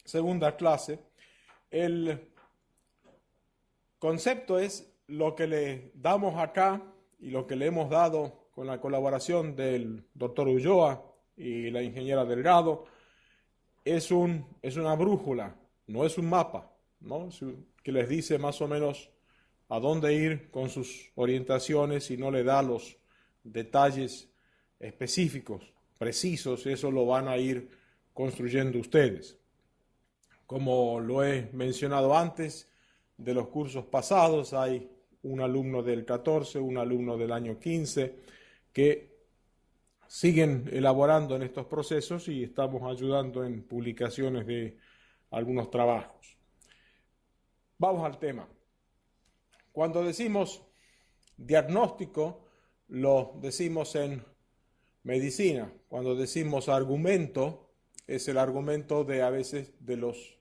Segunda clase. El concepto es lo que le damos acá y lo que le hemos dado con la colaboración del doctor Ulloa y la ingeniera Delgado. Es una brújula, no es un mapa, ¿no? Que les dice más o menos a dónde ir con sus orientaciones y no le da los detalles específicos, precisos. Eso lo van a ir construyendo ustedes. Como lo he mencionado antes, de los cursos pasados hay un alumno del 14, un alumno del año 15 que siguen elaborando en estos procesos y estamos ayudando en publicaciones de algunos trabajos. Vamos al tema. Cuando decimos diagnóstico, lo decimos en medicina. Cuando decimos argumento, es el argumento de a veces de los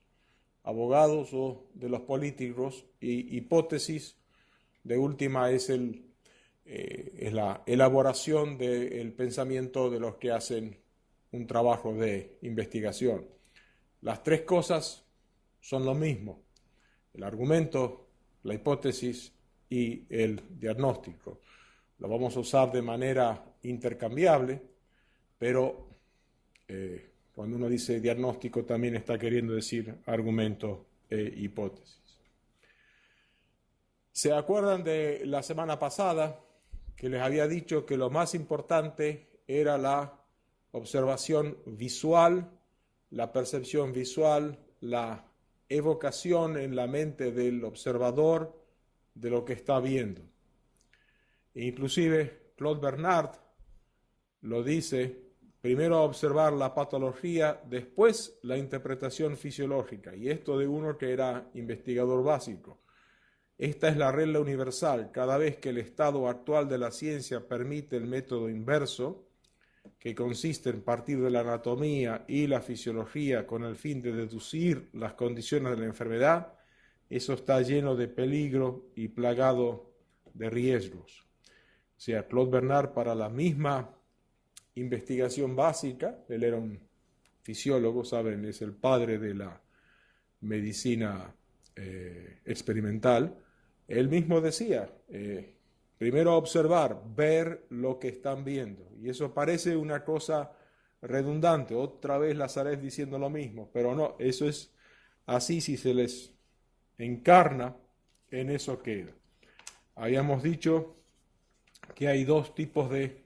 abogados o de los políticos, y hipótesis de última es la elaboración del pensamiento de los que hacen un trabajo de investigación. Las tres cosas son lo mismo: el argumento, la hipótesis y el diagnóstico. Lo vamos a usar de manera intercambiable, pero cuando uno dice diagnóstico también está queriendo decir argumento e hipótesis. ¿Se acuerdan de la semana pasada que les había dicho que lo más importante era la observación visual, la percepción visual, la evocación en la mente del observador de lo que está viendo? Inclusive Claude Bernard lo dice: primero observar la patología, después la interpretación fisiológica. Y esto de uno que era investigador básico. Esta es la regla universal. Cada vez que el estado actual de la ciencia permite el método inverso, que consiste en partir de la anatomía y la fisiología con el fin de deducir las condiciones de la enfermedad, eso está lleno de peligro y plagado de riesgos. O sea, Claude Bernard, para la misma investigación básica, él era un fisiólogo, saben, es el padre de la medicina experimental. Él mismo decía, primero observar, ver lo que están viendo. Y eso parece una cosa redundante, otra vez Lazaret diciendo lo mismo, pero no, eso es así. Si se les encarna, en eso queda. Habíamos dicho que hay dos tipos de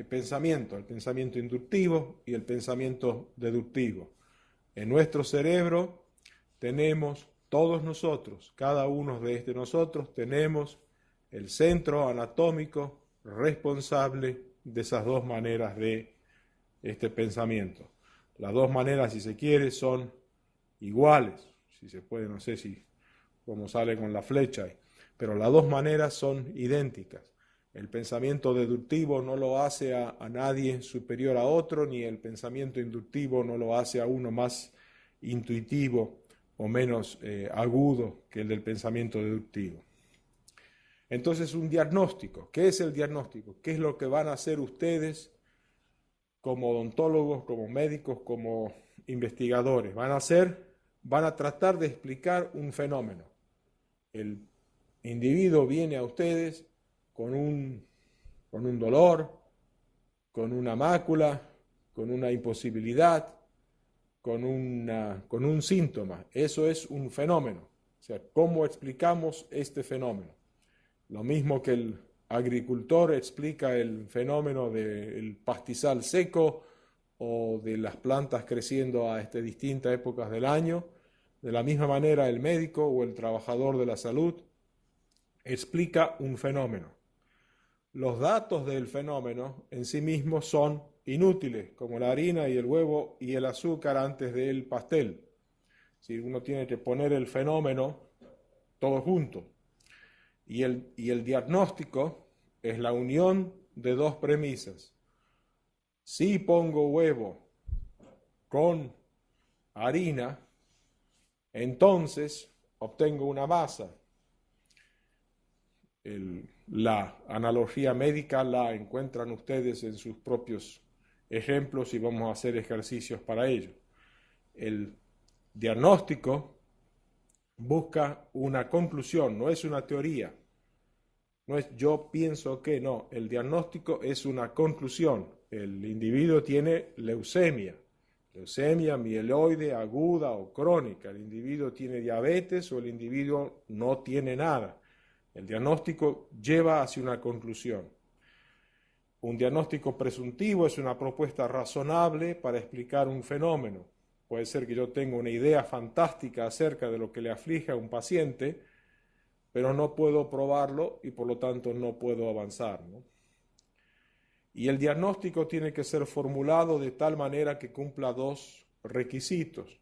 pensamiento: el pensamiento inductivo y el pensamiento deductivo. En nuestro cerebro tenemos, todos nosotros, cada uno de nosotros, tenemos el centro anatómico responsable de esas dos maneras de este pensamiento. Las dos maneras, si se quiere, son iguales. Si se puede, no sé si cómo sale con la flecha, pero las dos maneras son idénticas. El pensamiento deductivo no lo hace a nadie superior a otro, ni el pensamiento inductivo no lo hace a uno más intuitivo o menos agudo que el del pensamiento deductivo. Entonces, un diagnóstico. ¿Qué es el diagnóstico? ¿Qué es lo que van a hacer ustedes como odontólogos, como médicos, como investigadores? Van a tratar de explicar un fenómeno. El individuo viene a ustedes con un dolor, con una mácula, con una imposibilidad, con un síntoma. Eso es un fenómeno. O sea, ¿cómo explicamos este fenómeno? Lo mismo que el agricultor explica el fenómeno del pastizal seco o de las plantas creciendo a distintas épocas del año, de la misma manera el médico o el trabajador de la salud explica un fenómeno. Los datos del fenómeno en sí mismos son inútiles, como la harina y el huevo y el azúcar antes del pastel. Si uno tiene que poner el fenómeno todo junto. Y el diagnóstico es la unión de dos premisas. Si pongo huevo con harina, entonces obtengo una masa. La analogía médica la encuentran ustedes en sus propios ejemplos y vamos a hacer ejercicios para ello. El diagnóstico busca una conclusión, no es una teoría. No es yo pienso que, no. El diagnóstico es una conclusión. El individuo tiene leucemia. Leucemia mieloide aguda o crónica. El individuo tiene diabetes o el individuo no tiene nada. El diagnóstico lleva hacia una conclusión. Un diagnóstico presuntivo es una propuesta razonable para explicar un fenómeno. Puede ser que yo tenga una idea fantástica acerca de lo que le aflige a un paciente, pero no puedo probarlo y por lo tanto no puedo avanzar, ¿no? Y el diagnóstico tiene que ser formulado de tal manera que cumpla dos requisitos: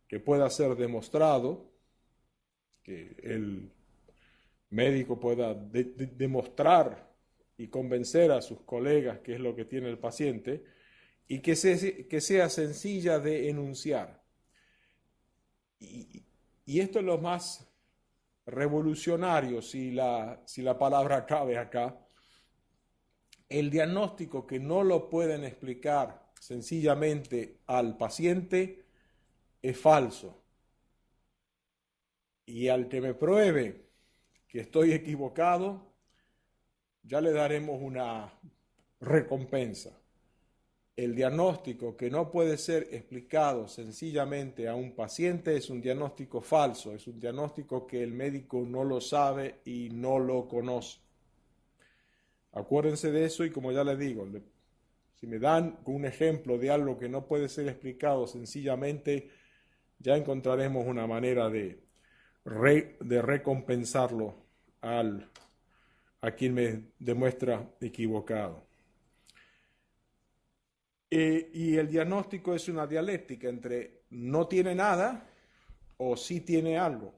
que pueda ser demostrado, que el médico pueda demostrar y convencer a sus colegas qué es lo que tiene el paciente, y que sea sencilla de enunciar. Y esto es lo más revolucionario, si la palabra cabe acá. El diagnóstico que no lo pueden explicar sencillamente al paciente es falso. Y al que me pruebe que estoy equivocado, ya le daremos una recompensa. El diagnóstico que no puede ser explicado sencillamente a un paciente es un diagnóstico falso, es un diagnóstico que el médico no lo sabe y no lo conoce. Acuérdense de eso, y como ya les digo, si me dan un ejemplo de algo que no puede ser explicado sencillamente, ya encontraremos una manera de recompensarlo a quien me demuestra equivocado. Y el diagnóstico es una dialéctica entre no tiene nada o sí tiene algo.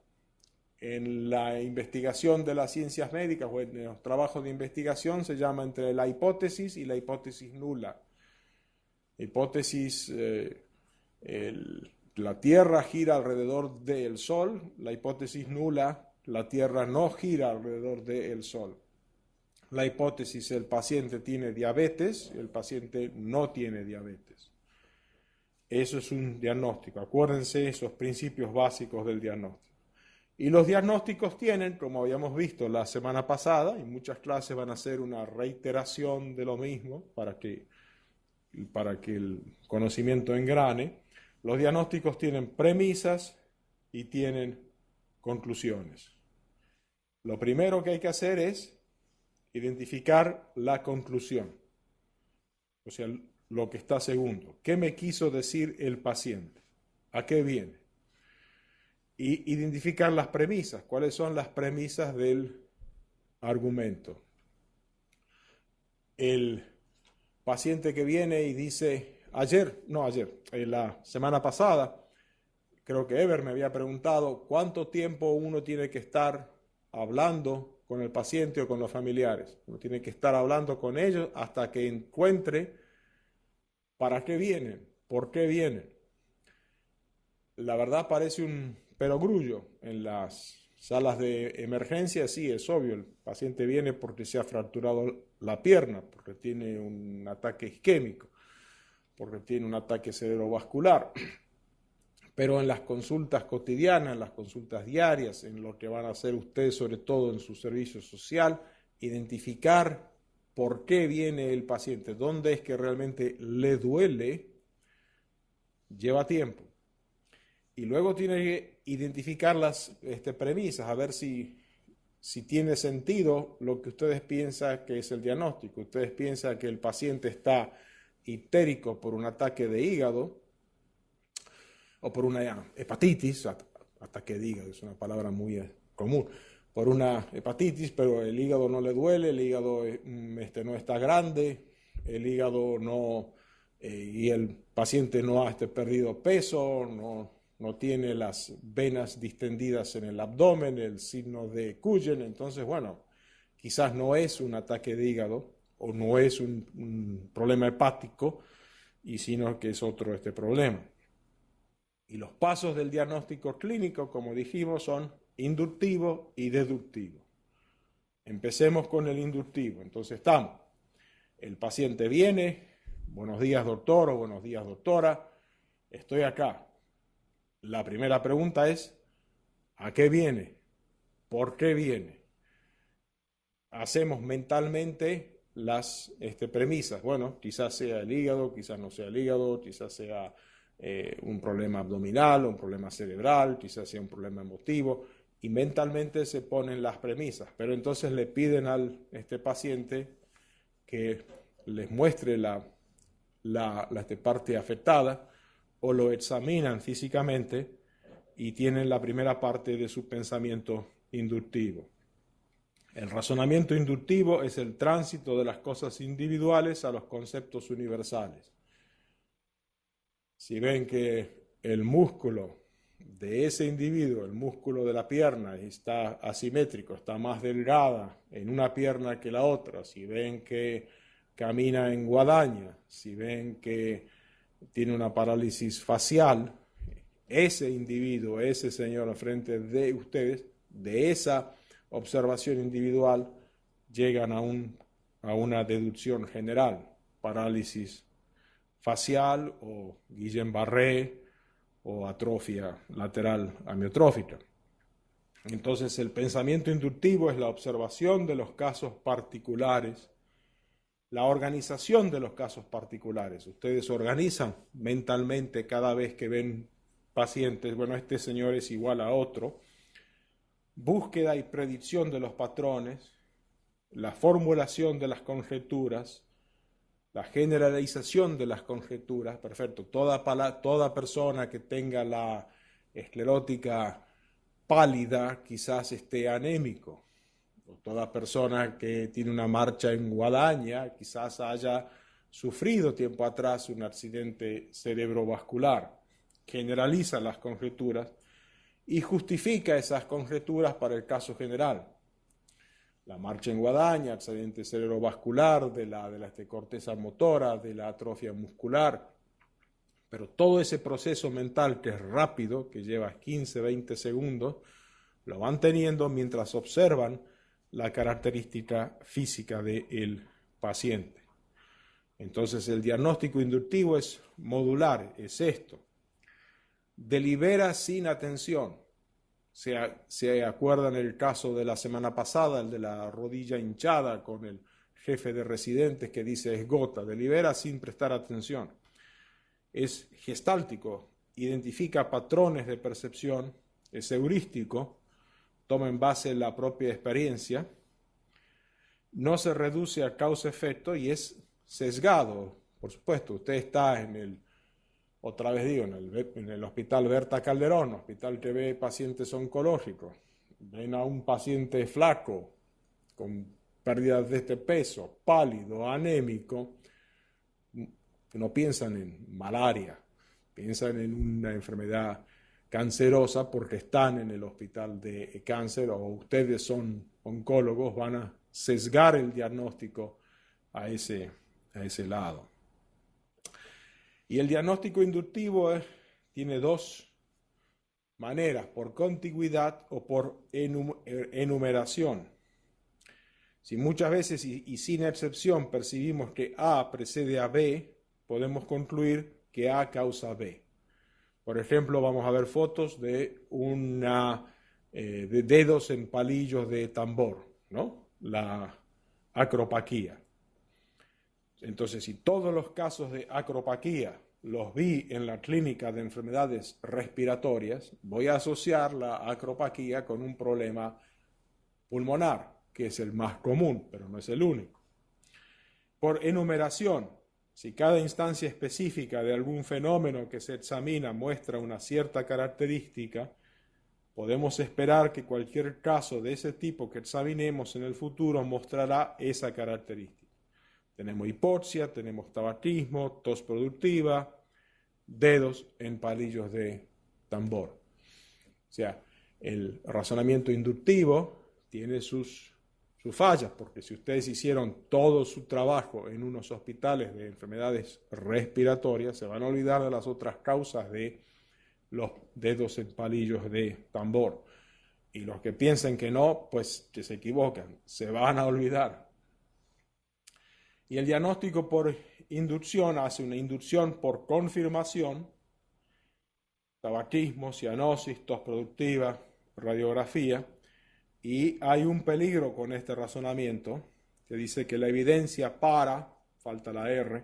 En la investigación de las ciencias médicas o en los trabajos de investigación se llama entre la hipótesis y la hipótesis nula. Hipótesis, la Tierra gira alrededor del Sol. La hipótesis nula, la Tierra no gira alrededor del Sol. La hipótesis, el paciente tiene diabetes, el paciente no tiene diabetes. Eso es un diagnóstico. Acuérdense esos principios básicos del diagnóstico. Y los diagnósticos tienen, como habíamos visto la semana pasada, y muchas clases van a ser una reiteración de lo mismo para que el conocimiento engrane. Los diagnósticos tienen premisas y tienen conclusiones. Lo primero que hay que hacer es identificar la conclusión, o sea, lo que está segundo. ¿Qué me quiso decir el paciente? ¿A qué viene? Y identificar las premisas. ¿Cuáles son las premisas del argumento? El paciente que viene y dice, la semana pasada, creo que Ever me había preguntado cuánto tiempo uno tiene que estar hablando con el paciente o con los familiares. Uno tiene que estar hablando con ellos hasta que encuentre para qué vienen, por qué vienen. La verdad parece un perogrullo. En las salas de emergencia sí, es obvio, el paciente viene porque se ha fracturado la pierna, porque tiene un ataque isquémico, porque tiene un ataque cerebrovascular. Pero en las consultas cotidianas, en las consultas diarias, en lo que van a hacer ustedes, sobre todo en su servicio social, identificar por qué viene el paciente, dónde es que realmente le duele, lleva tiempo. Y luego tiene que identificar las premisas, a ver si tiene sentido lo que ustedes piensan que es el diagnóstico. Ustedes piensan que el paciente está histérico por un ataque de hígado, o por una hepatitis, ataque de hígado es una palabra muy común, por una hepatitis, pero el hígado no le duele, el hígado no está grande, el hígado no, y el paciente no ha perdido peso, no tiene las venas distendidas en el abdomen, el signo de Cullen. Entonces, bueno, quizás no es un ataque de hígado o no es un problema hepático, y sino que es otro problema. Y los pasos del diagnóstico clínico, como dijimos, son inductivo y deductivo. Empecemos con el inductivo. Entonces el paciente viene, buenos días doctor o buenos días doctora, estoy acá, La primera pregunta es, ¿a qué viene? ¿Por qué viene? Hacemos mentalmente las premisas. Bueno, quizás sea el hígado, quizás no sea el hígado, quizás sea un problema abdominal, un problema cerebral, quizás sea un problema emotivo, y mentalmente se ponen las premisas, pero entonces le piden al paciente que les muestre la parte afectada o lo examinan físicamente y tienen la primera parte de su pensamiento inductivo. El razonamiento inductivo es el tránsito de las cosas individuales a los conceptos universales. Si ven que el músculo de ese individuo, el músculo de la pierna, está asimétrico, está más delgada en una pierna que la otra, si ven que camina en guadaña, si ven que tiene una parálisis facial, ese individuo, ese señor al frente de ustedes, de esa observación individual, llegan a una deducción general, parálisis facial o Guillain-Barré o atrofia lateral amiotrófica. Entonces el pensamiento inductivo es la observación de los casos particulares, la organización de los casos particulares. Ustedes organizan mentalmente cada vez que ven pacientes, bueno, este señor es igual a otro, búsqueda y predicción de los patrones, la formulación de las conjeturas, la generalización de las conjeturas, perfecto, toda persona que tenga la esclerótica pálida quizás esté anémico, o toda persona que tiene una marcha en guadaña quizás haya sufrido tiempo atrás un accidente cerebrovascular. Generaliza las conjeturas y justifica esas conjeturas para el caso general. La marcha en guadaña, accidente cerebrovascular, de la corteza motora, de la atrofia muscular. Pero todo ese proceso mental que es rápido, que lleva 15, 20 segundos, lo van teniendo mientras observan la característica física del paciente. Entonces el diagnóstico inductivo es modular, es esto. Delibera sin atención. Se acuerdan el caso de la semana pasada, el de la rodilla hinchada con el jefe de residentes que dice es gota, delibera sin prestar atención. Es gestáltico, identifica patrones de percepción, es heurístico, toma en base la propia experiencia, no se reduce a causa-efecto y es sesgado. Por supuesto, usted está otra vez digo, en el hospital Berta Calderón, hospital que ve pacientes oncológicos, ven a un paciente flaco, con pérdidas de peso, pálido, anémico, no piensan en malaria, piensan en una enfermedad cancerosa porque están en el hospital de cáncer o ustedes son oncólogos, van a sesgar el diagnóstico a ese lado. Y el diagnóstico inductivo tiene dos maneras, por contigüidad o por enumeración. Si muchas veces y sin excepción percibimos que A precede a B, podemos concluir que A causa B. Por ejemplo, vamos a ver fotos de de dedos en palillos de tambor, ¿no? La acropaquía. Entonces, si todos los casos de acropaquía los vi en la clínica de enfermedades respiratorias, voy a asociar la acropaquía con un problema pulmonar, que es el más común, pero no es el único. Por enumeración, si cada instancia específica de algún fenómeno que se examina muestra una cierta característica, podemos esperar que cualquier caso de ese tipo que examinemos en el futuro mostrará esa característica. Tenemos hipoxia, tenemos tabaquismo, tos productiva, dedos en palillos de tambor. O sea, el razonamiento inductivo tiene sus fallas, porque si ustedes hicieron todo su trabajo en unos hospitales de enfermedades respiratorias, se van a olvidar de las otras causas de los dedos en palillos de tambor. Y los que piensen que no, pues que se equivocan, se van a olvidar. Y el diagnóstico por inducción hace una inducción por confirmación tabaquismo, cianosis, tos productiva, radiografía, y hay un peligro con este razonamiento que dice que la evidencia para, falta la R,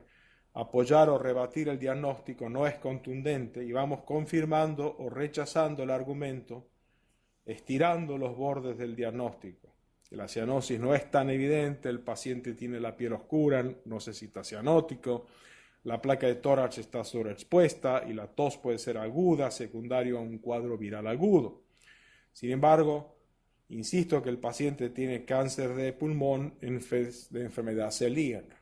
apoyar o rebatir el diagnóstico no es contundente y vamos confirmando o rechazando el argumento, estirando los bordes del diagnóstico. Que la cianosis no es tan evidente, el paciente tiene la piel oscura, no se cita cianótico, la placa de tórax está sobreexpuesta y la tos puede ser aguda, secundario a un cuadro viral agudo. Sin embargo, insisto que el paciente tiene cáncer de pulmón de enfermedad celíaca.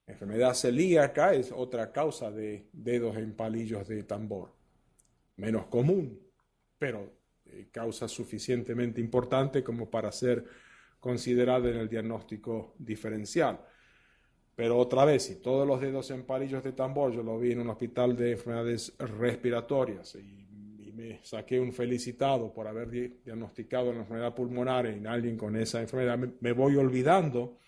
Enfermedad celíaca es otra causa de dedos en palillos de tambor. Menos común, pero causa suficientemente importante como para ser considerada en el diagnóstico diferencial. Pero otra vez, si todos los dedos en palillos de tambor, yo lo vi en un hospital de enfermedades respiratorias y me saqué un felicitado por haber diagnosticado una enfermedad pulmonar en alguien con esa enfermedad, me voy olvidando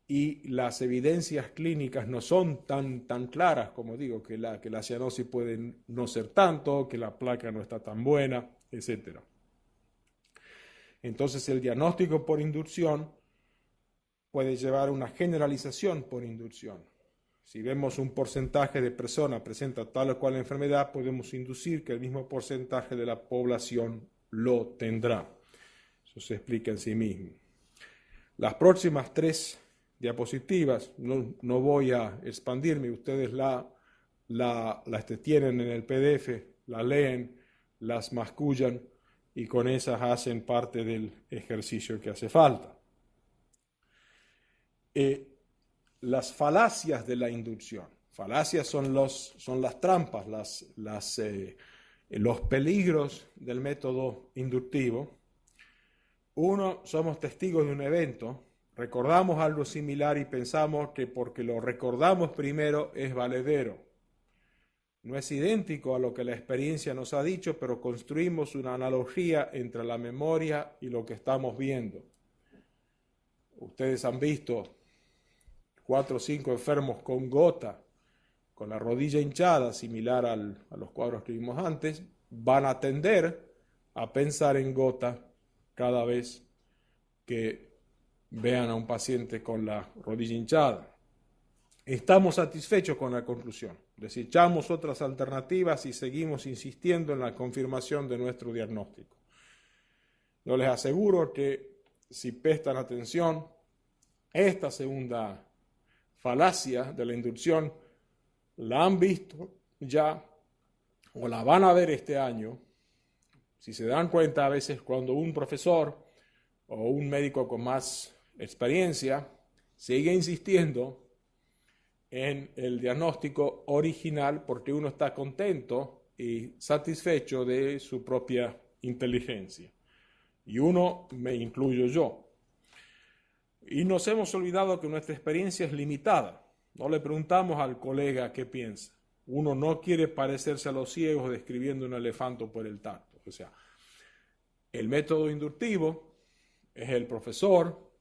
y las evidencias clínicas no son tan claras como digo, que la cianosis puede no ser tanto, que la placa no está tan buena, etc. Entonces el diagnóstico por inducción puede llevar a una generalización por inducción. Si vemos un porcentaje de personas presenta tal o cual enfermedad, podemos inducir que el mismo porcentaje de la población lo tendrá. Eso se explica en sí mismo. Las próximas 3 diapositivas, no voy a expandirme, ustedes las tienen en el PDF, la leen, las mascullan y con esas hacen parte del ejercicio que hace falta. Las falacias de la inducción. Falacias son las trampas, los peligros del método inductivo. Uno, somos testigos de un evento, recordamos algo similar y pensamos que porque lo recordamos primero es valedero. No es idéntico a lo que la experiencia nos ha dicho, pero construimos una analogía entre la memoria y lo que estamos viendo. Ustedes han visto 4 o 5 enfermos con gota, con la rodilla hinchada, similar a los cuadros que vimos antes, van a tender a pensar en gota cada vez que vean a un paciente con la rodilla hinchada. Estamos satisfechos con la conclusión, desechamos otras alternativas y seguimos insistiendo en la confirmación de nuestro diagnóstico. Yo les aseguro que si prestan atención, esta segunda falacia de la inducción la han visto ya o la van a ver este año. Si se dan cuenta, a veces cuando un profesor o un médico con más experiencia sigue insistiendo en el diagnóstico original porque uno está contento y satisfecho de su propia inteligencia. Y uno, me incluyo yo. Y nos hemos olvidado que nuestra experiencia es limitada. No le preguntamos al colega qué piensa. Uno no quiere parecerse a los ciegos describiendo un elefante por el tacto. O sea, el método inductivo es el profesor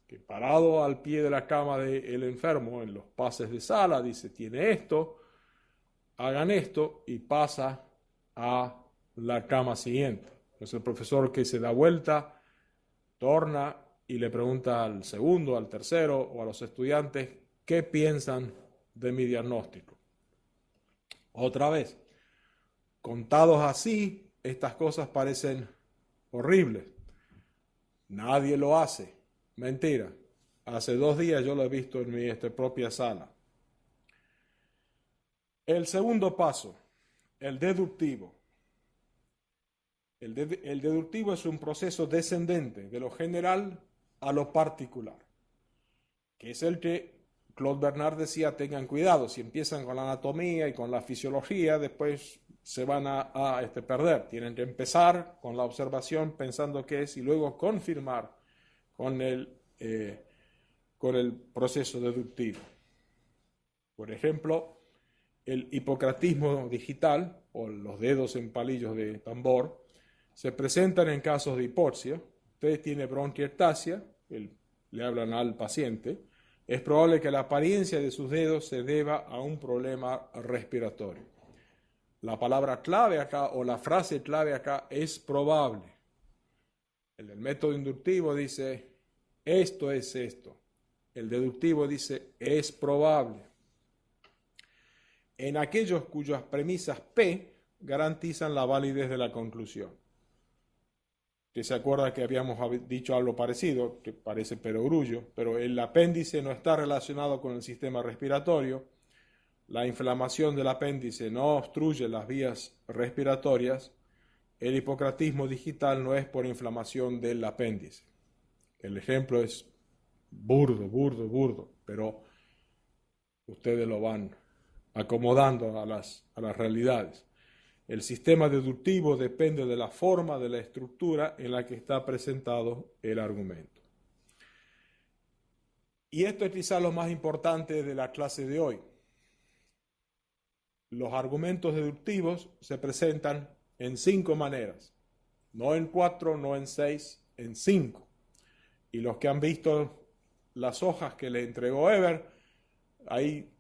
que parado al pie de la cama del enfermo en los pases de sala dice, tiene esto, hagan esto y pasa a la cama siguiente. Es el profesor que se da vuelta, torna y le pregunta al segundo, al tercero o a los estudiantes qué piensan de mi diagnóstico. Otra vez, contados así, estas cosas parecen horribles. Nadie lo hace. Mentira. Hace 2 días yo lo he visto en mi propia sala. El segundo paso, el deductivo. El deductivo es un proceso descendente de lo general a lo particular, que es el que Claude Bernard decía, tengan cuidado, si empiezan con la anatomía y con la fisiología, después se van a perder. Tienen que empezar con la observación pensando qué es y luego confirmar con el proceso deductivo. Por ejemplo, el hipocratismo digital o los dedos en palillos de tambor se presentan en casos de hipoxia. Usted tiene bronquiectasia, le hablan al paciente, es probable que la apariencia de sus dedos se deba a un problema respiratorio. La palabra clave acá o la frase clave acá es probable. El del método inductivo dice, esto es esto. El deductivo dice, es probable. En aquellos cuyas premisas P garantizan la validez de la conclusión. Que se acuerda que habíamos dicho algo parecido, que parece perogrullo, pero el apéndice no está relacionado con el sistema respiratorio. La inflamación del apéndice no obstruye las vías respiratorias. El hipocratismo digital no es por inflamación del apéndice. El ejemplo es burdo, pero ustedes lo van acomodando a las realidades. El sistema deductivo depende de la forma, de la estructura en la que está presentado el argumento. Y esto es quizá lo más importante de la clase de hoy. Los argumentos deductivos se presentan en 5 maneras, no en 4, no en 6, en 5. Y los que han visto las hojas que le entregó Eber, ahí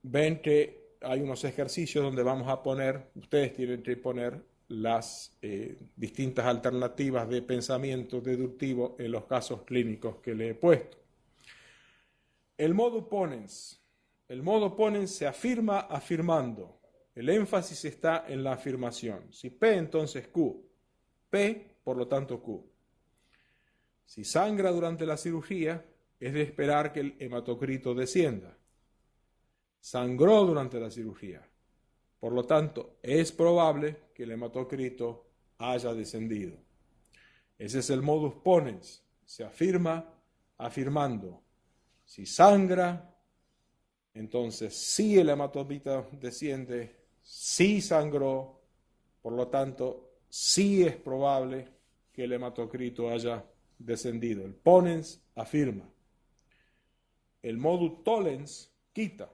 ven que hay unos ejercicios donde vamos a poner, ustedes tienen que poner las distintas alternativas de pensamiento deductivo en los casos clínicos que le he puesto. El modo ponens. El modo ponens se afirma afirmando. El énfasis está en la afirmación. Si P, entonces Q. P, por lo tanto Q. Si sangra durante la cirugía, es de esperar que el hematocrito descienda. Sangró durante la cirugía. Por lo tanto, es probable que el hematocrito haya descendido. Ese es el modus ponens. Se afirma afirmando. Si sangra, entonces sí el hematocrito desciende, sí sangró, por lo tanto, sí es probable que el hematocrito haya descendido. El ponens afirma. El modus tollens quita.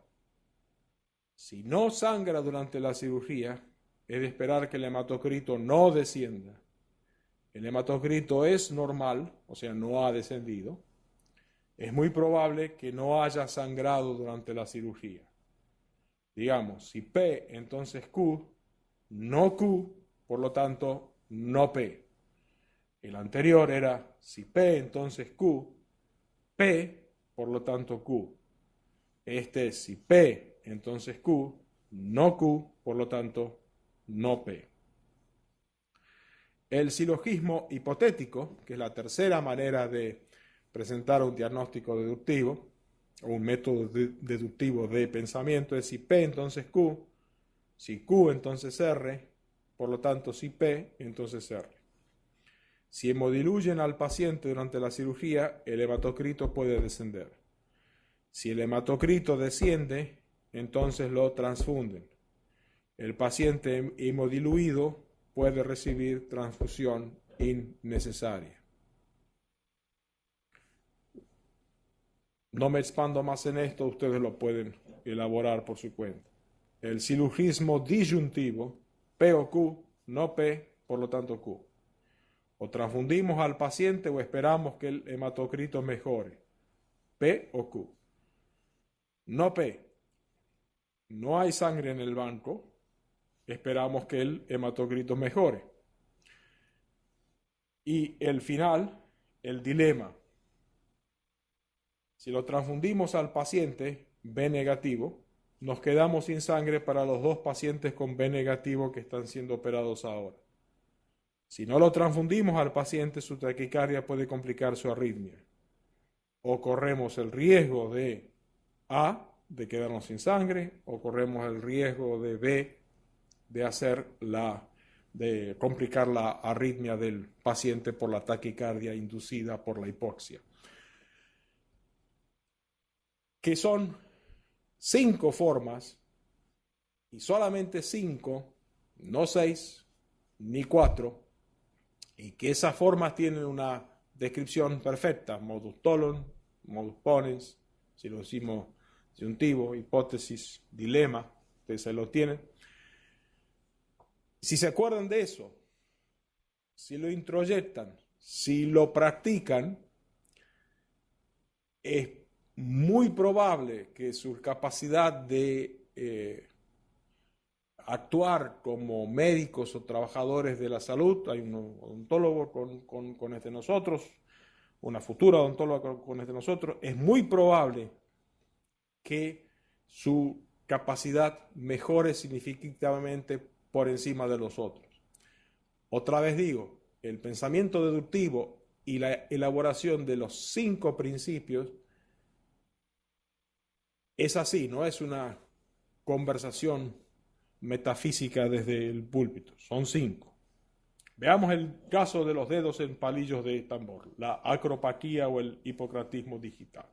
Si no sangra durante la cirugía, es de esperar que el hematocrito no descienda. El hematocrito es normal, o sea, no ha descendido. Es muy probable que no haya sangrado durante la cirugía. Digamos, si P, entonces Q, no Q, por lo tanto, no P. El anterior era si P, entonces Q, P, por lo tanto Q. Este es si P, entonces Q, no Q, por lo tanto, no P. El silogismo hipotético, que es la tercera manera de presentar un diagnóstico deductivo, o un método deductivo de pensamiento, es si P, entonces Q, si Q, entonces R, por lo tanto, si P, entonces R. Si hemodiluyen al paciente durante la cirugía, el hematocrito puede descender. Si el hematocrito desciende, entonces lo transfunden. El paciente hemodiluido puede recibir transfusión innecesaria. No me expando más en esto, ustedes lo pueden elaborar por su cuenta. El silogismo disyuntivo, P o Q, no P, por lo tanto Q. O transfundimos al paciente o esperamos que el hematocrito mejore, P o Q. No P, no hay sangre en el banco, esperamos que el hematocrito mejore. Y el final, el dilema. Si lo transfundimos al paciente B negativo, nos quedamos sin sangre para los 2 pacientes con B negativo que están siendo operados ahora. Si no lo transfundimos al paciente, su taquicardia puede complicar su arritmia. O corremos el riesgo de A, de quedarnos sin sangre, o corremos el riesgo de B, de complicar la arritmia del paciente por la taquicardia inducida por la hipoxia. Que son 5 formas, y solamente 5, no 6, ni 4, y que esas formas tienen una descripción perfecta, modus tollens, modus ponens, si lo decimos disyuntivo, hipótesis, dilema, ustedes se lo tienen. Si se acuerdan de eso, si lo introyectan, si lo practican, es muy probable que su capacidad de actuar como médicos o trabajadores de la salud. Hay un odontólogo con este nosotros, una futura odontóloga con este nosotros. Es muy probable que su capacidad mejore significativamente por encima de los otros. Otra vez digo, el pensamiento deductivo y la elaboración de los 5 principios es así, no es una conversación metafísica desde el púlpito, son 5. Veamos el caso de los dedos en palillos de tambor, la acropaquía o el hipocratismo digital.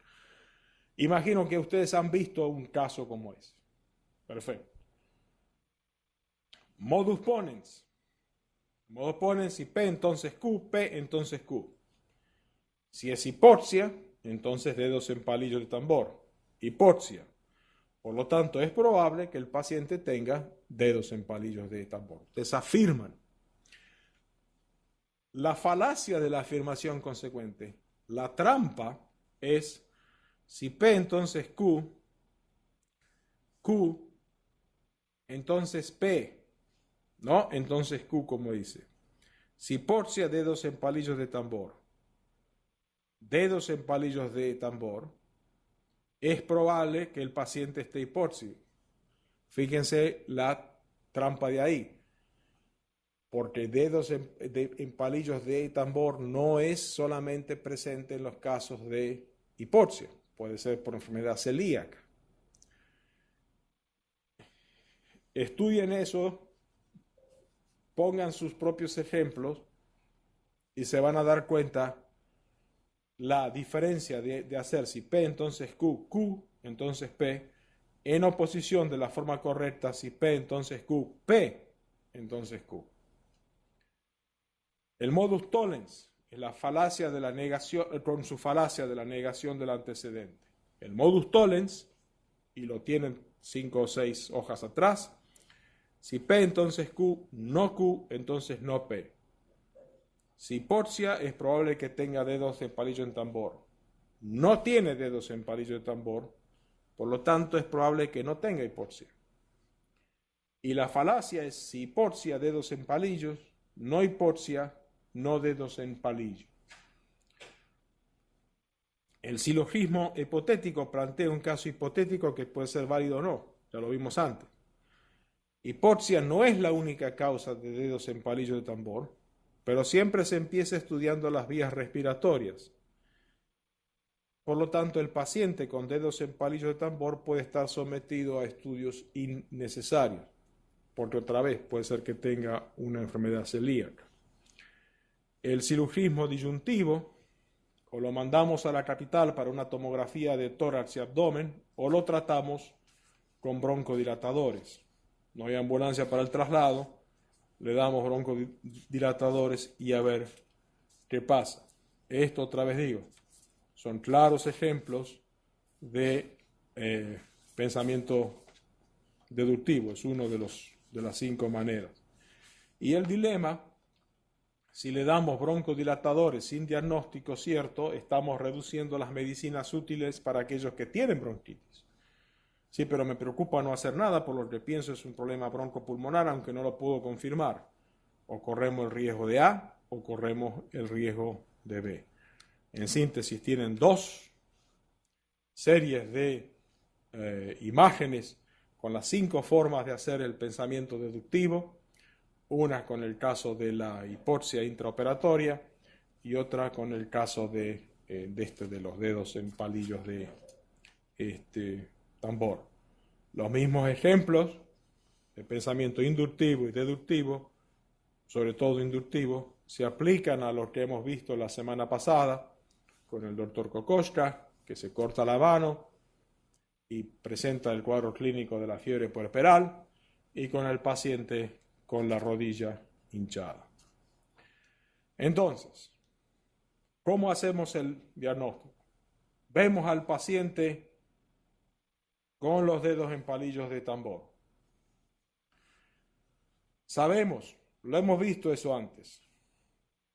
Imagino que ustedes han visto un caso como ese. Perfecto. Modus ponens. Modus ponens, si P, entonces Q, P, entonces Q. Si es hipoxia, entonces dedos en palillos de tambor. Hipoxia. Por lo tanto, es probable que el paciente tenga dedos en palillos de tambor. Desafirman. La falacia de la afirmación consecuente. La trampa es si P, entonces Q, Q, entonces P, ¿no? Entonces Q, como dice. Si hipoxia, dedos en palillos de tambor. Dedos en palillos de tambor, es probable que el paciente esté hipóxico. Fíjense la trampa de ahí, porque dedos en palillos de tambor no es solamente presente en los casos de hipoxia, puede ser por enfermedad celíaca. Estudien eso, pongan sus propios ejemplos y se van a dar cuenta la diferencia de hacer si P entonces Q, Q entonces P, en oposición de la forma correcta si P entonces Q, P entonces Q. El modus tollens es la falacia de la negación, con su falacia de la negación del antecedente. El modus tollens, y lo tienen 5 o 6 hojas atrás, si P entonces Q, no Q, entonces no P. Si hipoxia, es probable que tenga dedos en palillo en tambor. No tiene dedos en palillo de tambor, por lo tanto es probable que no tenga hipoxia. Y la falacia es si hipoxia, dedos en palillos, no hipoxia, no dedos en palillo. El silogismo hipotético plantea un caso hipotético que puede ser válido o no, ya lo vimos antes. Hipoxia no es la única causa de dedos en palillo de tambor, pero siempre se empieza estudiando las vías respiratorias. Por lo tanto, el paciente con dedos en palillo de tambor puede estar sometido a estudios innecesarios, porque otra vez puede ser que tenga una enfermedad celíaca. El silogismo disyuntivo, o lo mandamos a la capital para una tomografía de tórax y abdomen, o lo tratamos con broncodilatadores. No hay ambulancia para el traslado, le damos broncodilatadores y a ver qué pasa. Esto, otra vez digo, son claros ejemplos de pensamiento deductivo, es uno de las 5 maneras. Y el dilema, si le damos broncodilatadores sin diagnóstico cierto, estamos reduciendo las medicinas útiles para aquellos que tienen bronquitis. Sí, pero me preocupa no hacer nada, por lo que pienso es un problema broncopulmonar, aunque no lo puedo confirmar. O corremos el riesgo de A o corremos el riesgo de B. En síntesis, tienen 2 series de imágenes con las 5 formas de hacer el pensamiento deductivo, una con el caso de la hipoxia intraoperatoria y otra con el caso de los dedos en palillos de tambor. Los mismos ejemplos de pensamiento inductivo y deductivo, sobre todo inductivo, se aplican a lo que hemos visto la semana pasada con el doctor Kokoschka, que se corta la mano y presenta el cuadro clínico de la fiebre puerperal, y con el paciente con la rodilla hinchada. Entonces, ¿cómo hacemos el diagnóstico? Vemos al paciente con los dedos en palillos de tambor. Sabemos, lo hemos visto eso antes.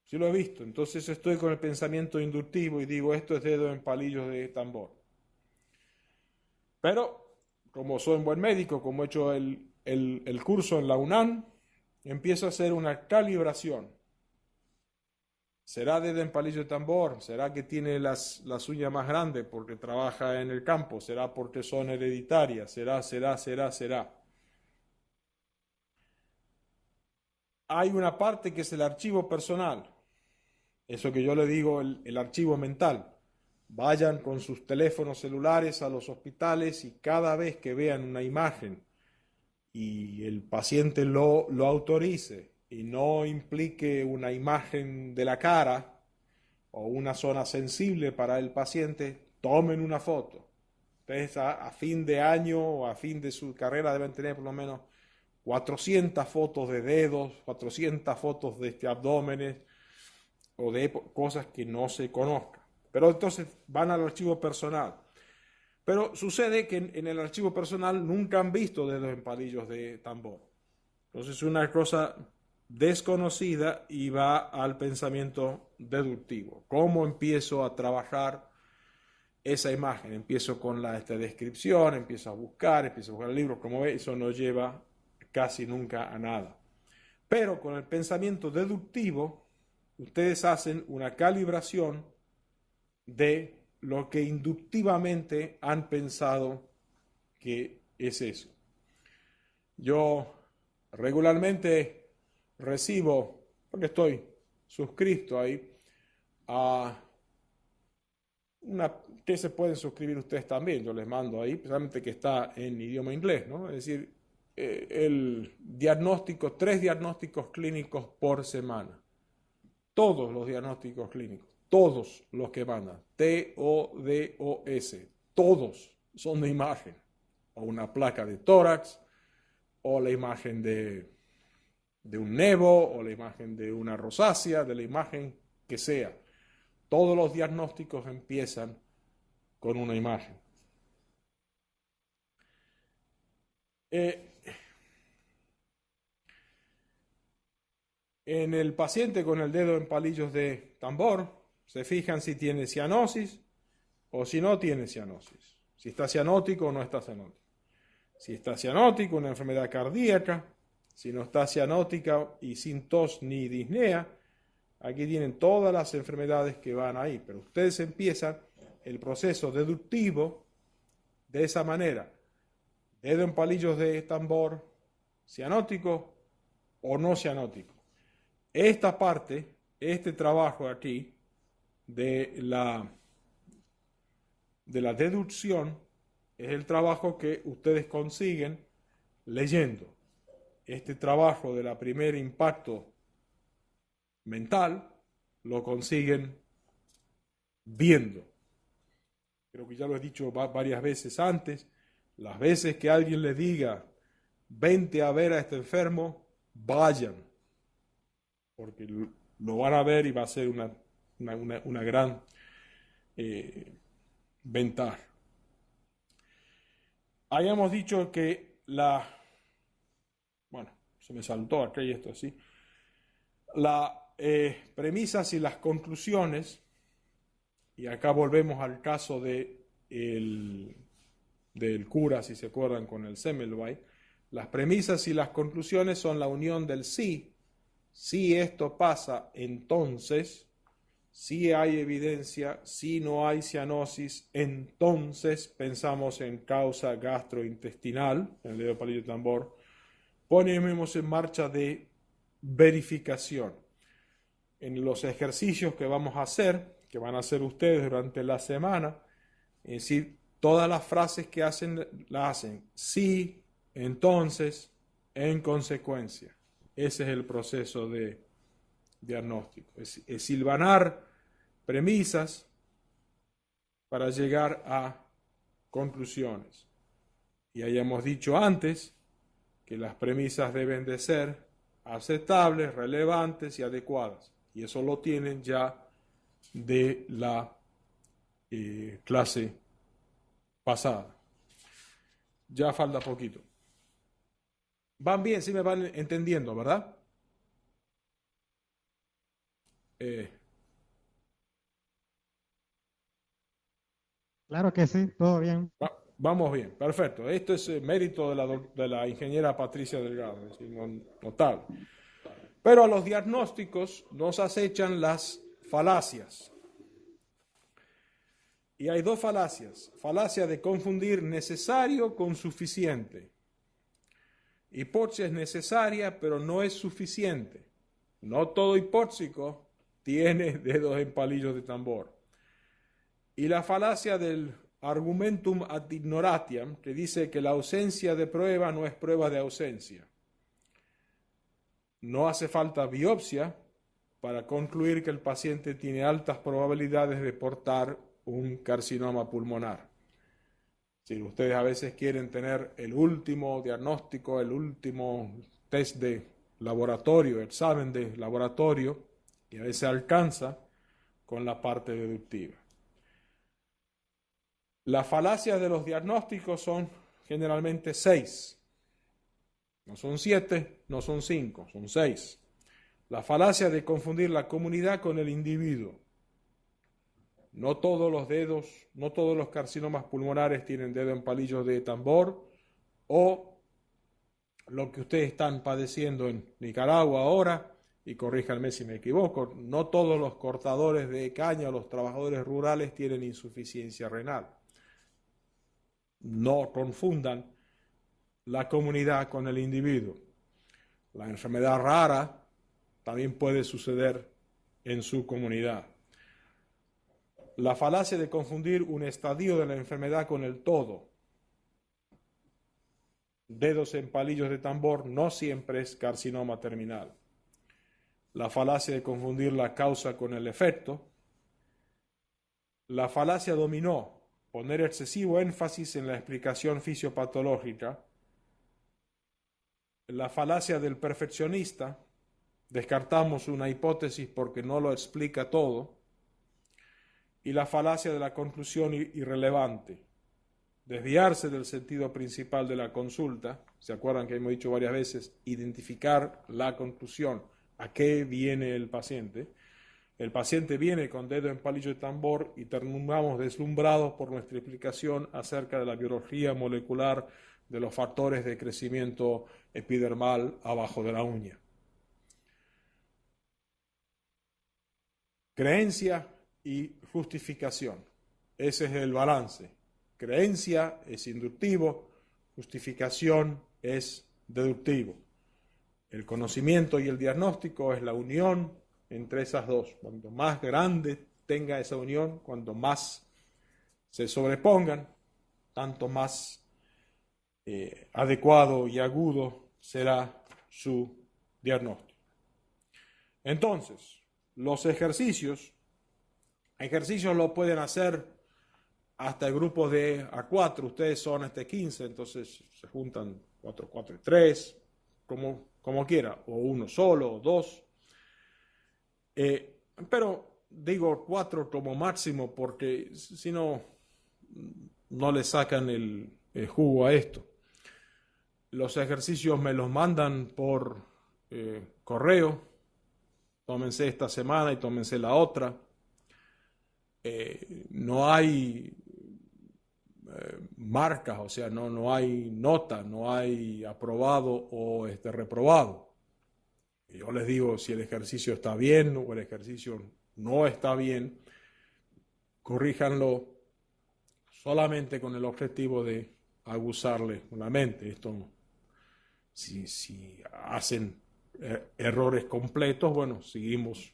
Sí lo he visto, entonces estoy con el pensamiento inductivo y digo, esto es dedo en palillos de tambor. Pero, como soy un buen médico, como he hecho el el curso en la UNAM, empiezo a hacer una calibración. ¿Será dedo en palillo de tambor? ¿Será que tiene las uñas más grandes porque trabaja en el campo? ¿Será porque son hereditarias? ¿Será? Hay una parte que es el archivo personal, eso que yo le digo el archivo mental. Vayan con sus teléfonos celulares a los hospitales y cada vez que vean una imagen y el paciente lo autorice y no implique una imagen de la cara o una zona sensible para el paciente, tomen una foto. Ustedes a fin de año o a fin de su carrera deben tener por lo menos 400 fotos de dedos, 400 fotos de abdómenes o de cosas que no se conozcan. Pero entonces van al archivo personal. Pero sucede que en el archivo personal nunca han visto dedos en palillos de tambor. Entonces es una cosa desconocida y va al pensamiento deductivo. ¿Cómo empiezo a trabajar esa imagen? Empiezo con la descripción, empiezo a buscar el libro. Como ve, eso no lleva casi nunca a nada. Pero con el pensamiento deductivo, ustedes hacen una calibración de lo que inductivamente han pensado que es eso. Yo regularmente recibo, porque estoy suscrito ahí, a una que se pueden suscribir ustedes también, yo les mando ahí, precisamente que está en idioma inglés, ¿no? Es decir, el diagnóstico, 3 diagnósticos clínicos por semana. Todos los diagnósticos clínicos, todos los que mandan, TODOS, todos son de imagen, o una placa de tórax, o la imagen de un nevo, o la imagen de una rosácea, de la imagen que sea. Todos los diagnósticos empiezan con una imagen. Eh, en el paciente con el dedo en palillos de tambor, se fijan si tiene cianosis o si no tiene cianosis, si está cianótico o no está cianótico. Si está cianótico, una enfermedad cardíaca. Si no está cianótica y sin tos ni disnea, aquí tienen todas las enfermedades que van ahí. Pero ustedes empiezan el proceso deductivo de esa manera. Dedo en palillos de tambor, cianótico o no cianótico. Esta parte, este trabajo aquí de la deducción, es el trabajo que ustedes consiguen leyendo. Este trabajo de la primer impacto mental lo consiguen viendo. Creo que ya lo he dicho varias veces antes. Las veces que alguien le diga, vente a ver a este enfermo, vayan, porque lo van a ver y va a ser una gran ventaja. Habíamos dicho que bueno, se me saltó acá y esto así, las premisas y las conclusiones, y acá volvemos al caso del cura, si se acuerdan, con el Semmelweis. Las premisas y las conclusiones son la unión del sí. Si esto pasa, entonces, si hay evidencia, si no hay cianosis, entonces pensamos en causa gastrointestinal, en el dedo palillo de tambor, ponemos en marcha de verificación. En los ejercicios que vamos a hacer, que van a hacer ustedes durante la semana, es decir, todas las frases que hacen, las hacen sí, entonces, en consecuencia. Ese es el proceso de diagnóstico. Es silvanar premisas para llegar a conclusiones. Y hayamos dicho antes que las premisas deben de ser aceptables, relevantes y adecuadas. Y eso lo tienen ya de la clase pasada. Ya falta poquito. Van bien, sí me van entendiendo, ¿verdad? Eh, Claro que sí, todo bien. Vamos bien, perfecto. Esto es mérito de la ingeniera Patricia Delgado, es decir, notable. Pero a los diagnósticos nos acechan las falacias. Y hay dos falacias. Falacia de confundir necesario con suficiente. Hipoxia es necesaria, pero no es suficiente. No todo hipóxico tiene dedos en palillos de tambor. Y la falacia del argumentum ad ignoratiam, que dice que la ausencia de prueba no es prueba de ausencia. No hace falta biopsia para concluir que el paciente tiene altas probabilidades de portar un carcinoma pulmonar. Si ustedes a veces quieren tener el último diagnóstico, el último test de laboratorio, examen de laboratorio, y a veces alcanza con la parte deductiva. Las falacias de los diagnósticos son generalmente 6. No son 7, no son 5, son 6. La falacia de confundir la comunidad con el individuo. No todos los dedos, no todos los carcinomas pulmonares tienen dedo en palillos de tambor, o lo que ustedes están padeciendo en Nicaragua ahora, y corríjanme si me equivoco, no todos los cortadores de caña o los trabajadores rurales tienen insuficiencia renal. No confundan la comunidad con el individuo. La enfermedad rara también puede suceder en su comunidad. La falacia de confundir un estadio de la enfermedad con el todo. Dedos en palillos de tambor no siempre es carcinoma terminal. La falacia de confundir la causa con el efecto. La falacia dominó, poner excesivo énfasis en la explicación fisiopatológica. La falacia del perfeccionista, descartamos una hipótesis porque no lo explica todo. Y la falacia de la conclusión irrelevante, desviarse del sentido principal de la consulta. ¿Se acuerdan que hemos dicho varias veces? Identificar la conclusión, a qué viene el paciente. El paciente viene con dedo en palillo de tambor y terminamos deslumbrados por nuestra explicación acerca de la biología molecular de los factores de crecimiento epidermal abajo de la uña. Creencia y justificación. Ese es el balance. Creencia es inductivo, justificación es deductivo. El conocimiento y el diagnóstico es la unión entre esas dos. Cuanto más grande tenga esa unión, cuanto más se sobrepongan, tanto más adecuado y agudo será su diagnóstico. Entonces, los ejercicios lo pueden hacer hasta el grupo de A4, ustedes son 15, entonces se juntan 4, 4 y 3, como quiera, o uno solo, o dos. Pero digo 4 como máximo porque si no, no le sacan el jugo a esto. Los ejercicios me los mandan por correo, tómense esta semana y tómense la otra. No hay marcas, o sea, no hay nota, no hay aprobado o reprobado. Yo les digo si el ejercicio está bien o el ejercicio no está bien, corríjanlo solamente con el objetivo de aguzarle la mente. Esto, si hacen errores completos, bueno, seguimos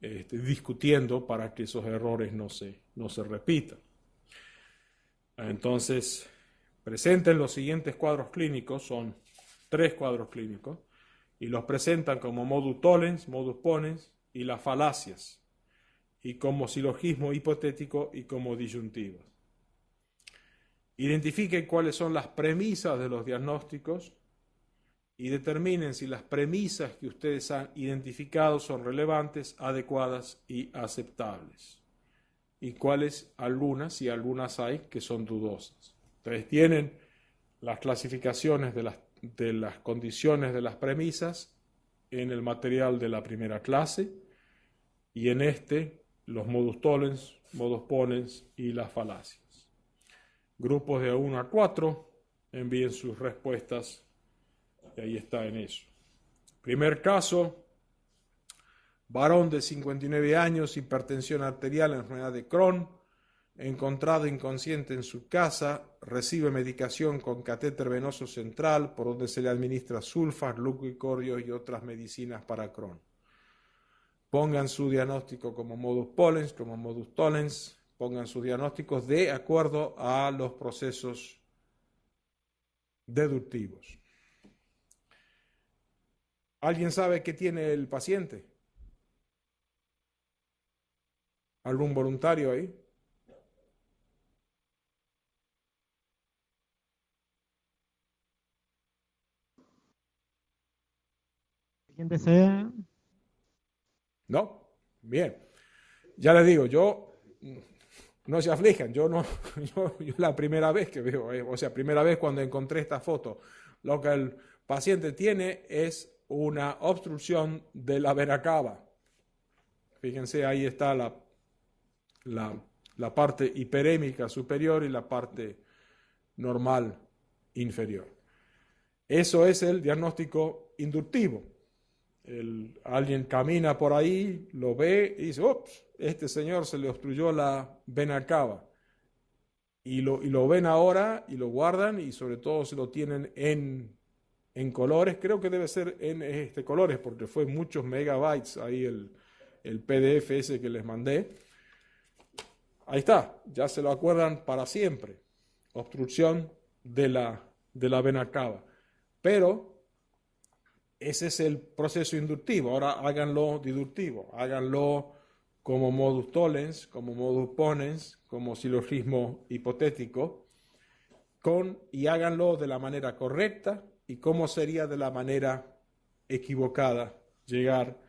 discutiendo para que esos errores no se repitan. Entonces, presenten los siguientes cuadros clínicos, son 3 cuadros clínicos, y los presentan como modus tollens, modus ponens y las falacias, y como silogismo hipotético y como disyuntivas. Identifiquen cuáles son las premisas de los diagnósticos y determinen si las premisas que ustedes han identificado son relevantes, adecuadas y aceptables. Y cuáles algunas, si algunas hay, que son dudosas. Entonces tienen las clasificaciones de las condiciones de las premisas en el material de la primera clase y en los modus tollens, modus ponens y las falacias. grupos de 1 a 4, envíen sus respuestas y ahí está en eso. Primer caso, varón de 59 años, hipertensión arterial, enfermedad de Crohn, encontrado inconsciente en su casa, recibe medicación con catéter venoso central, por donde se le administra sulfas, glucocordios y otras medicinas para Crohn. Pongan su diagnóstico como modus pollens, como modus tollens, pongan sus diagnósticos de acuerdo a los procesos deductivos. ¿Alguien sabe qué tiene el paciente? ¿Algún voluntario ahí? ¿Quién desea? ¿No? Bien. Ya les digo, no se aflijan, yo la primera vez que veo, o sea, primera vez cuando encontré esta foto, lo que el paciente tiene es una obstrucción de la vena cava. Fíjense, ahí está la parte hiperémica superior y la parte normal inferior. Eso es el diagnóstico inductivo. Alguien camina por ahí, lo ve y dice, ups, este señor se le obstruyó la vena cava. Y lo ven ahora y lo guardan y sobre todo se lo tienen en colores, creo que debe ser en colores porque fue muchos megabytes ahí el PDF ese que les mandé. Ahí está, ya se lo acuerdan para siempre. Obstrucción de la vena cava. Pero ese es el proceso inductivo. Ahora háganlo deductivo, háganlo como modus tollens, como modus ponens, como silogismo hipotético, y háganlo de la manera correcta y cómo sería de la manera equivocada llegar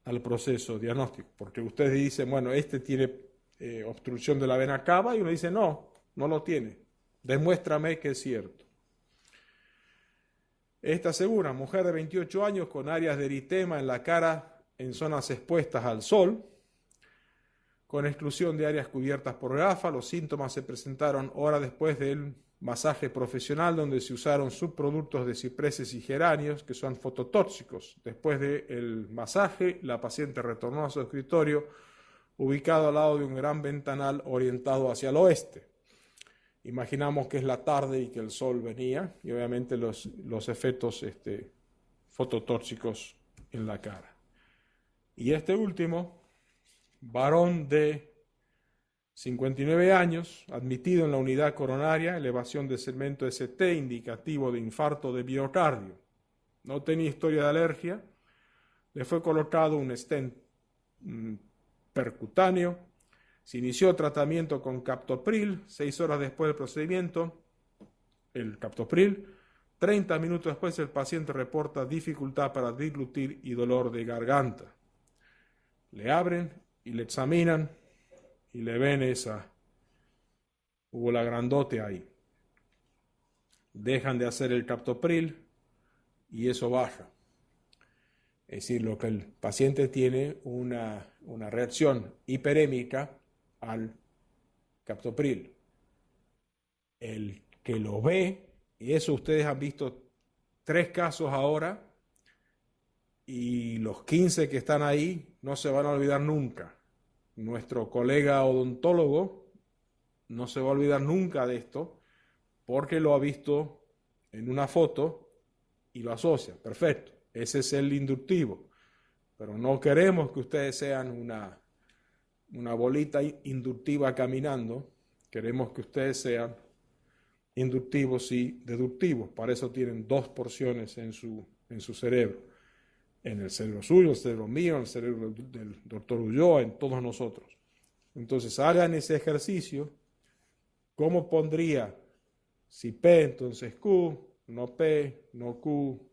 al proceso diagnóstico. Porque ustedes dicen, bueno, este tiene obstrucción de la vena cava y uno dice, no, no lo tiene. Demuéstrame que es cierto. Esta segura, mujer de 28 años con áreas de eritema en la cara en zonas expuestas al sol, con exclusión de áreas cubiertas por gafa. Los síntomas se presentaron horas después del masaje profesional donde se usaron subproductos de cipreses y geranios que son fototóxicos. Después del masaje, la paciente retornó a su escritorio ubicado al lado de un gran ventanal orientado hacia el oeste. Imaginamos que es la tarde y que el sol venía y obviamente los efectos fototóxicos en la cara. Y este último, varón de 59 años, admitido en la unidad coronaria, elevación de segmento ST, indicativo de infarto de miocardio. No tenía historia de alergia, le fue colocado un stent percutáneo, se inició tratamiento con captopril, 6 horas después del procedimiento, el captopril, 30 minutos después el paciente reporta dificultad para deglutir y dolor de garganta. Le abren y le examinan y le ven hubo la grandote ahí. Dejan de hacer el captopril y eso baja. Es decir, lo que el paciente tiene una reacción hiperémica al captopril. El que lo ve, y eso ustedes han visto 3 casos ahora, y los 15 que están ahí no se van a olvidar nunca. Nuestro colega odontólogo no se va a olvidar nunca de esto porque lo ha visto en una foto y lo asocia. Perfecto, ese es el inductivo. Pero no queremos que ustedes sean una bolita inductiva caminando. Queremos que ustedes sean inductivos y deductivos. Para eso tienen 2 porciones en su cerebro. En el cerebro suyo, el cerebro mío, en el cerebro del doctor Ulloa, en todos nosotros. Entonces hagan ese ejercicio. ¿Cómo pondría? Si P, entonces Q, no P, no Q.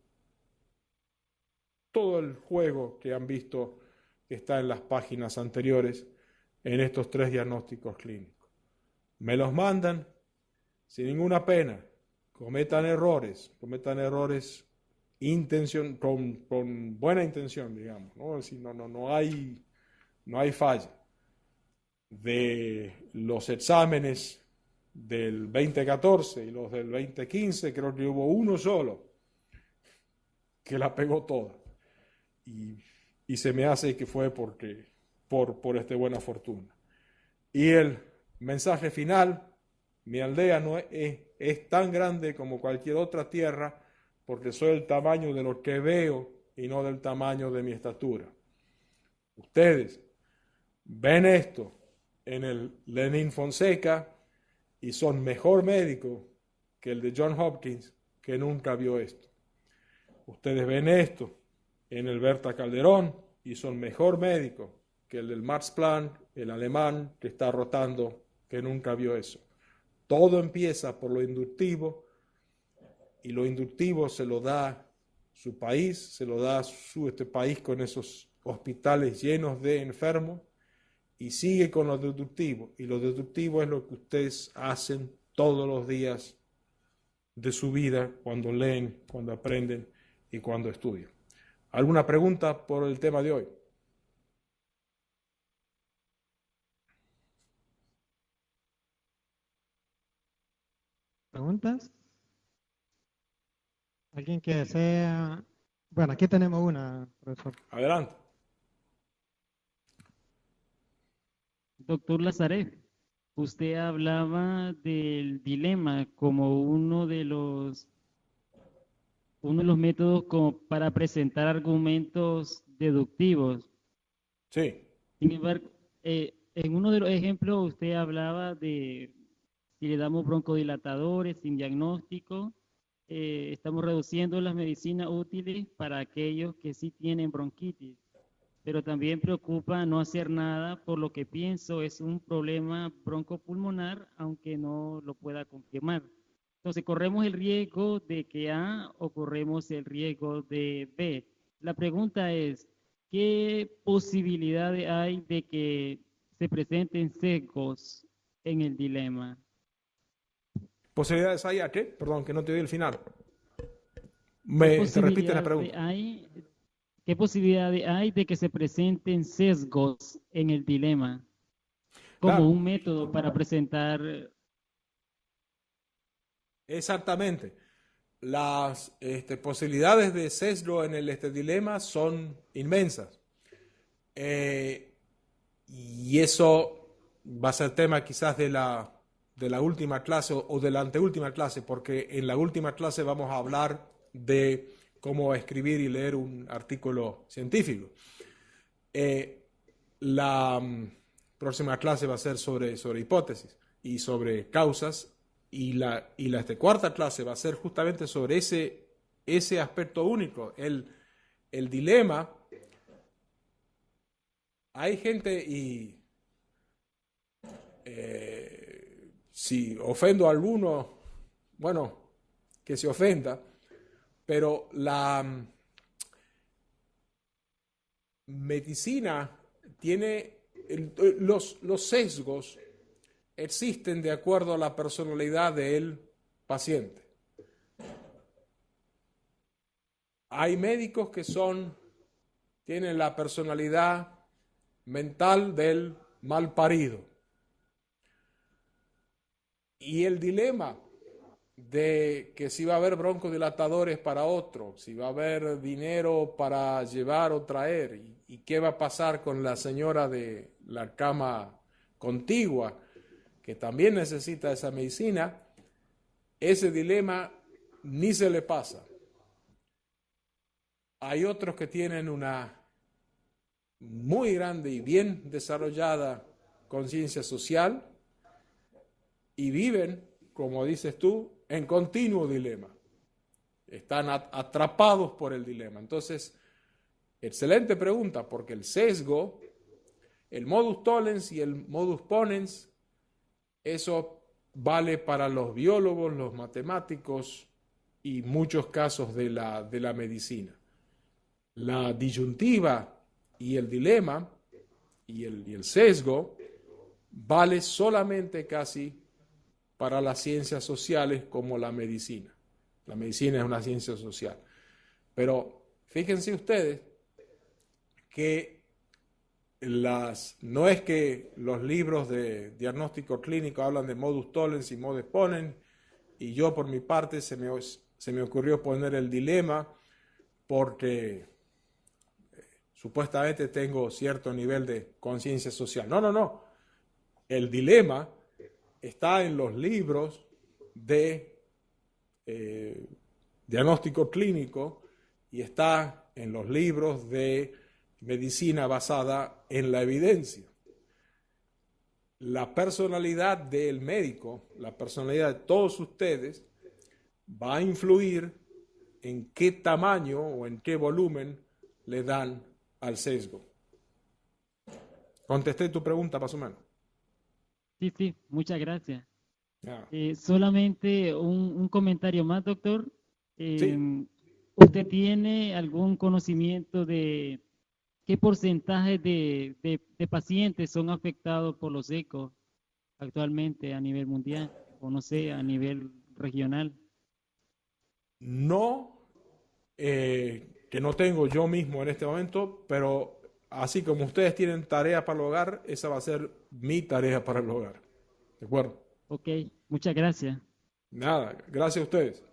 Todo el juego que han visto que está en las páginas anteriores en estos 3 diagnósticos clínicos. Me los mandan sin ninguna pena. Cometan errores con buena intención, digamos, ¿no? Es decir, no hay falla. De los exámenes del 2014 y los del 2015, creo que hubo uno solo que la pegó toda. Y se me hace que fue porque, por esta buena fortuna. Y el mensaje final: mi aldea no es tan grande como cualquier otra tierra, porque soy el tamaño de lo que veo y no del tamaño de mi estatura. Ustedes ven esto en el Lenin Fonseca y son mejor médico que el de John Hopkins, que nunca vio esto. Ustedes ven esto en el Berta Calderón y son mejor médico que el del Max Planck, el alemán que está rotando, que nunca vio eso. Todo empieza por lo inductivo, y lo inductivo se lo da su país, se lo da este país con esos hospitales llenos de enfermos, y sigue con lo deductivo. Y lo deductivo es lo que ustedes hacen todos los días de su vida, cuando leen, cuando aprenden y cuando estudian. ¿Alguna pregunta por el tema de hoy? ¿Preguntas? ¿Alguien que desea? Bueno, aquí tenemos una, profesor. Adelante. Doctor Lazaret, usted hablaba del dilema como uno de los métodos como para presentar argumentos deductivos. Sí. Sin embargo, en uno de los ejemplos usted hablaba de si le damos broncodilatadores sin diagnóstico, estamos reduciendo las medicinas útiles para aquellos que sí tienen bronquitis. Pero también preocupa no hacer nada, por lo que pienso es un problema broncopulmonar, aunque no lo pueda confirmar. Entonces, ¿corremos el riesgo de que A o corremos el riesgo de B? La pregunta es, ¿qué posibilidades hay de que se presenten sesgos en el dilema? ¿Posibilidades hay a qué? Perdón, que no te di el final. ¿Te repites la pregunta? ¿Qué posibilidades hay de que se presenten sesgos en el dilema como Claro, un método para presentar? exactamente. Las posibilidades de sesgo en el dilema son inmensas. Y eso va a ser tema quizás de la última clase o de la anteúltima clase, porque en la última clase vamos a hablar de cómo escribir y leer un artículo científico. La próxima clase va a ser sobre hipótesis y sobre causas, y la cuarta clase va a ser justamente sobre ese aspecto único, el dilema. Hay gente, y si ofendo a alguno, bueno, que se ofenda, pero la medicina tiene los sesgos existen de acuerdo a la personalidad del paciente. Hay médicos que tienen la personalidad mental del mal parido. Y el dilema de que si va a haber broncodilatadores para otro, si va a haber dinero para llevar o traer, y qué va a pasar con la señora de la cama contigua, que también necesita esa medicina, ese dilema ni se le pasa. Hay otros que tienen una muy grande y bien desarrollada conciencia social y viven, como dices tú, en continuo dilema. Están atrapados por el dilema. Entonces, excelente pregunta, porque el sesgo, el modus tollens y el modus ponens, eso vale para los biólogos, los matemáticos y muchos casos de la medicina. La disyuntiva y el dilema y el sesgo vale solamente casi para las ciencias sociales como la medicina. La medicina es una ciencia social. Pero fíjense ustedes que no es que los libros de diagnóstico clínico hablan de modus tollens y modus ponens, y yo por mi parte se me ocurrió poner el dilema porque supuestamente tengo cierto nivel de conciencia social. No, no, no. El dilema está en los libros de diagnóstico clínico y está en los libros de medicina basada en la evidencia. La personalidad del médico, la personalidad de todos ustedes, va a influir en qué tamaño o en qué volumen le dan al sesgo. Contesté tu pregunta, más o menos. Sí, sí, muchas gracias. Ah, Solamente un comentario más, doctor. sí, ¿Usted tiene algún conocimiento de qué porcentaje de pacientes son afectados por los ecos actualmente a nivel mundial o no sé, a nivel regional? no, que no tengo yo mismo en este momento, pero así como ustedes tienen tarea para el hogar, esa va a ser mi tarea para el hogar. ¿De acuerdo? Ok, muchas gracias. Nada, gracias a ustedes.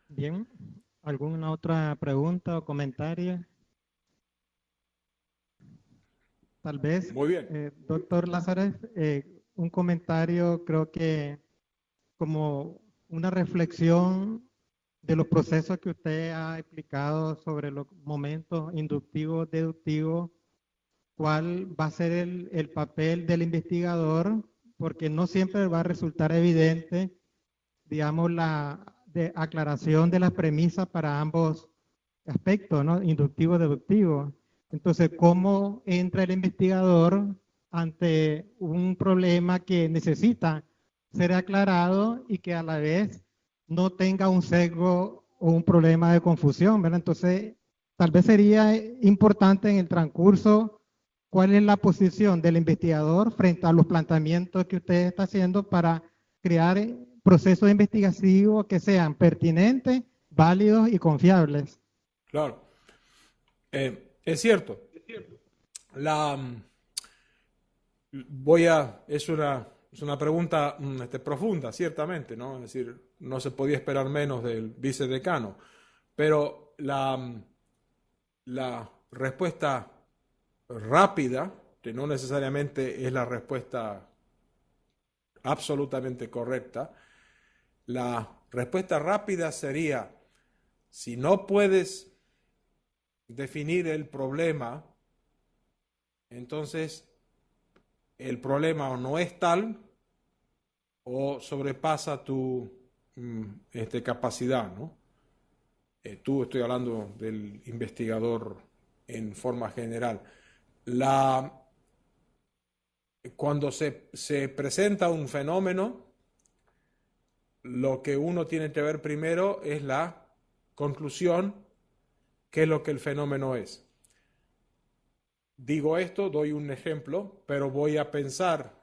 Bien, ¿alguna otra pregunta o comentario? Tal vez, Muy bien. doctor Lázares, un comentario creo que como una reflexión de los procesos que usted ha explicado sobre los momentos inductivos, deductivos, cuál va a ser el papel del investigador, porque no siempre va a resultar evidente, digamos, la aclaración de las premisas para ambos aspectos, ¿no? Inductivo, deductivo. Entonces, ¿cómo entra el investigador ante un problema que necesita ser aclarado y que a la vez no tenga un sesgo o un problema de confusión, ¿verdad? Entonces, tal vez sería importante en el transcurso cuál es la posición del investigador frente a los planteamientos que usted está haciendo para crear procesos investigativos que sean pertinentes, válidos y confiables. Claro. Es cierto. La, es una pregunta profunda, ciertamente, ¿no? Es decir, no se podía esperar menos del vicedecano. Pero la respuesta rápida, que no necesariamente es la respuesta absolutamente correcta, la respuesta rápida sería, si no puedes definir el problema, entonces el problema o no es tal o sobrepasa tu capacidad, ¿no? Tú estoy hablando del investigador en forma general. Cuando se presenta un fenómeno, lo que uno tiene que ver primero es la conclusión, qué es lo que el fenómeno es. Digo esto, doy un ejemplo, pero voy a pensar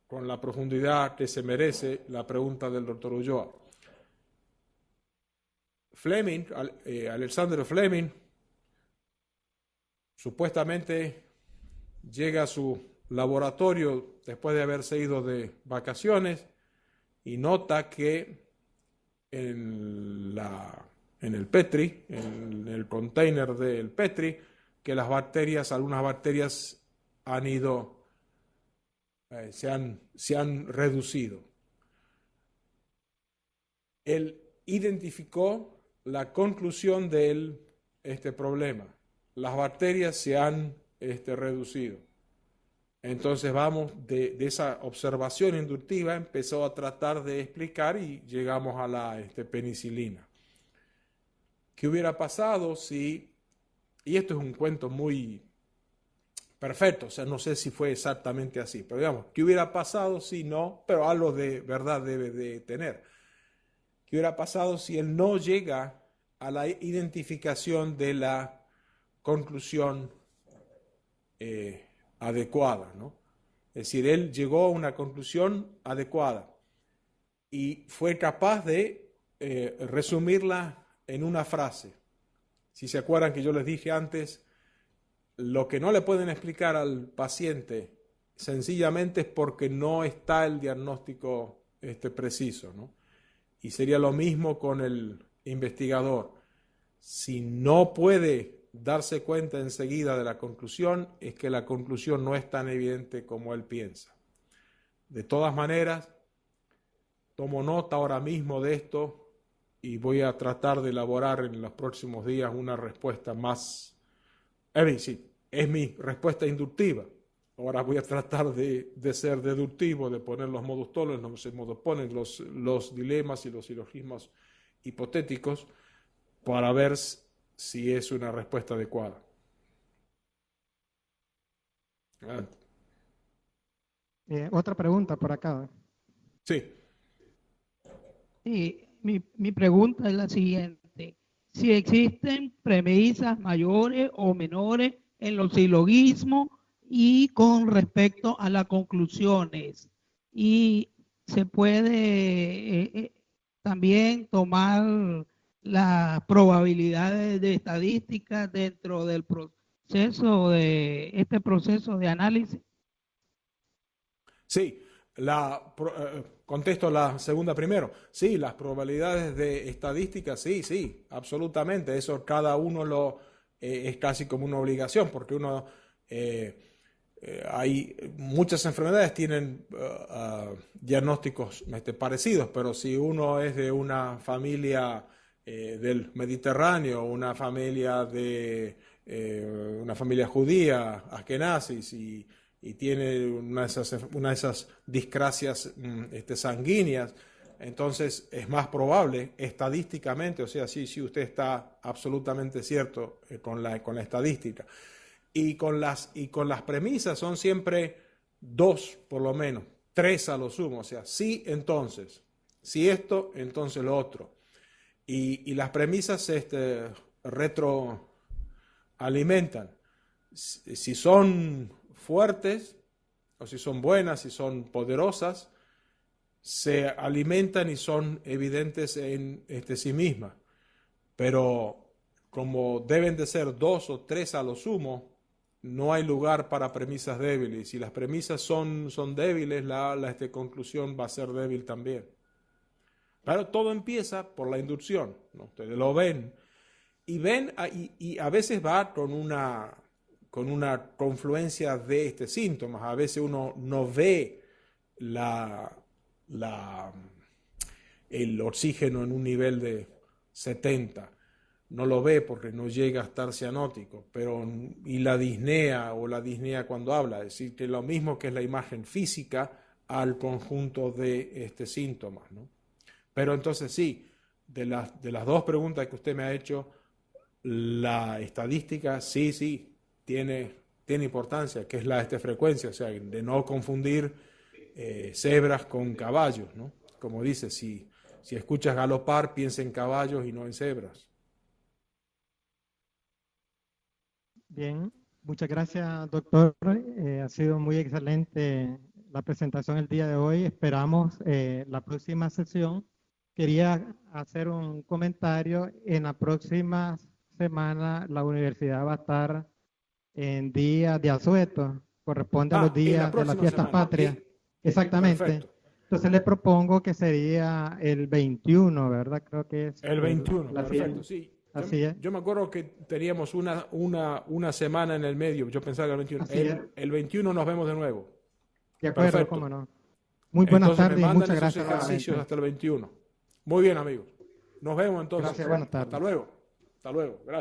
con la profundidad que se merece la pregunta del doctor Ulloa. Alexander Fleming, supuestamente llega a su laboratorio después de haberse ido de vacaciones y nota que en el Petri, en el container del Petri, que algunas bacterias han ido, se han reducido. Él identificó la conclusión de este problema. Las bacterias se han reducido. Entonces de esa observación inductiva empezó a tratar de explicar y llegamos a la penicilina. ¿Qué hubiera pasado si, y esto es un cuento muy perfecto, o sea, no sé si fue exactamente así, pero digamos, ¿qué hubiera pasado si no, pero algo de verdad debe de tener? ¿Qué hubiera pasado si él no llega a la identificación de la conclusión adecuada, ¿no? Es decir, él llegó a una conclusión adecuada y fue capaz de resumirla en una frase. Si se acuerdan que yo les dije antes, lo que no le pueden explicar al paciente sencillamente es porque no está el diagnóstico preciso, ¿no? Y sería lo mismo con el investigador. Si no puede darse cuenta enseguida de la conclusión, es que la conclusión no es tan evidente como él piensa. De todas maneras, tomo nota ahora mismo de esto y voy a tratar de elaborar en los próximos días una respuesta más... sí, es mi respuesta inductiva. Ahora voy a tratar de ser deductivo, de poner los modus tollens, ponen los dilemas y los silogismos hipotéticos para ver si es una respuesta adecuada. Otra pregunta por acá. Sí. Sí, mi pregunta es la siguiente. Si existen premisas mayores o menores en los silogismos y con respecto a las conclusiones, y se puede también tomar las probabilidades de estadística dentro del proceso de este proceso de análisis. Sí, contesto la segunda primero. Sí, las probabilidades de estadística, sí, absolutamente. Eso cada uno es casi como una obligación, porque hay muchas enfermedades tienen diagnósticos parecidos, pero si uno es de una familia del Mediterráneo, una familia judía, askenazis, y tiene una de esas discrasias sanguíneas, entonces es más probable estadísticamente, o sea, sí, usted está absolutamente cierto con la estadística. Y con las premisas son siempre 2 por lo menos, 3 a lo sumo, o sea, sí, entonces, si esto, entonces lo otro. Y las premisas retroalimentan. Si son fuertes, o si son buenas, si son poderosas, se alimentan y son evidentes en sí mismas. Pero como deben de ser 2 o 3 a lo sumo, no hay lugar para premisas débiles. Si las premisas son débiles, la conclusión va a ser débil también. Pero todo empieza por la inducción, ¿no? Ustedes lo ven y a veces va con una confluencia de síntomas. A veces uno no ve el oxígeno en un nivel de 70. No lo ve porque no llega a estar cianótico, y la disnea cuando habla, es decir, que lo mismo que es la imagen física al conjunto de síntomas, ¿no? Pero entonces sí, de las 2 preguntas que usted me ha hecho, la estadística sí tiene importancia, que es la frecuencia, o sea, de no confundir cebras con caballos, ¿no? Como dice, si escuchas galopar, piensa en caballos y no en cebras. Bien, muchas gracias, doctor. Ha sido muy excelente la presentación el día de hoy. Esperamos la próxima sesión. Quería hacer un comentario. En la próxima semana la universidad va a estar en día de asueto. Corresponde a los días de las fiestas patrias. Exactamente. Perfecto. Entonces le propongo que sería el 21, ¿verdad? Creo que es El 21, la perfecto, sí. Así es. Yo me acuerdo que teníamos una semana en el medio. Yo pensaba que el 21. El 21 nos vemos de nuevo. De acuerdo, Perfecto. cómo no. Muy buenas Entonces tardes y me mandan muchas esos gracias. ejercicios hasta el 21. Muy bien, amigos. Nos vemos entonces. Gracias, buenas tardes. Hasta luego. Hasta luego. Gracias.